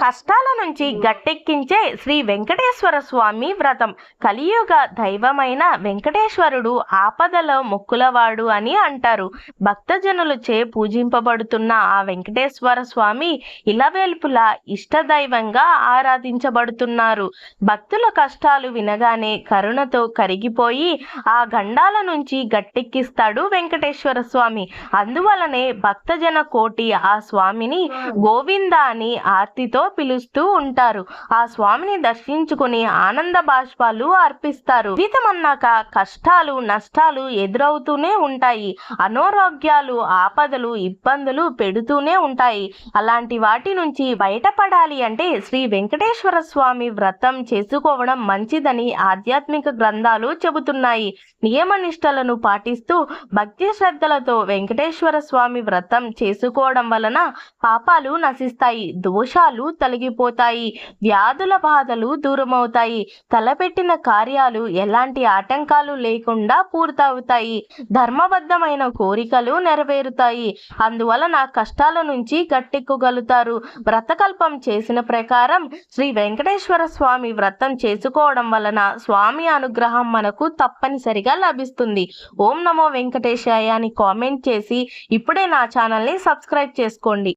కష్టాల నుంచి గట్టెక్కించే శ్రీ వెంకటేశ్వర స్వామి వ్రతం. కలియుగ దైవమైన వెంకటేశ్వరుడు ఆపదలో మొక్కులవాడు అని అంటారు. భక్తజనులచే పూజింపబడుతున్న ఆ వెంకటేశ్వర స్వామి ఇలవేల్పులా ఇష్టదైవంగా ఆరాధించబడుతున్నారు. భక్తుల కష్టాలు వినగానే కరుణతో కరిగిపోయి ఆ గండాల నుంచి గట్టెక్కిస్తాడు వెంకటేశ్వర స్వామి. అందువలనే భక్తజన కోటి ఆ స్వామిని గోవింద అని ఆర్తితో పిలుస్తూ ఉంటారు. ఆ స్వామిని దర్శించుకుని ఆనంద బాష్పాలు అర్పిస్తారు. జీవితమన్నాక కష్టాలు నష్టాలు ఎదురవుతూనే ఉంటాయి. అనారోగ్యాలు ఆపదలు ఇబ్బందులు పెడుతూనే ఉంటాయి. అలాంటి వాటి నుంచి బయటపడాలి అంటే శ్రీ వెంకటేశ్వర స్వామి వ్రతం చేసుకోవడం మంచిదని ఆధ్యాత్మిక గ్రంథాలు చెబుతున్నాయి. నియమనిష్టలను పాటిస్తూ భక్తి శ్రద్ధలతో వెంకటేశ్వర స్వామి వ్రతం చేసుకోవడం వలన పాపాలు నశిస్తాయి, దోషాలు తొలగిపోతాయి, వ్యాధుల బాధలు దూరమవుతాయి, తలపెట్టిన కార్యాలు ఎలాంటి ఆటంకాలు లేకుండా పూర్తవుతాయి, ధర్మబద్ధమైన కోరికలు నెరవేరుతాయి. అందువలన కష్టాల నుంచి గట్టెక్కగలుగుతారు. వ్రతకల్పం చేసిన ప్రకారం శ్రీ వెంకటేశ్వర స్వామి వ్రతం చేసుకోవడం వలన స్వామి అనుగ్రహం మనకు తప్పనిసరిగా లభిస్తుంది. ఓం నమో వెంకటేశాయ అని కామెంట్ చేసి ఇప్పుడే నా ఛానల్ని సబ్స్క్రైబ్ చేసుకోండి.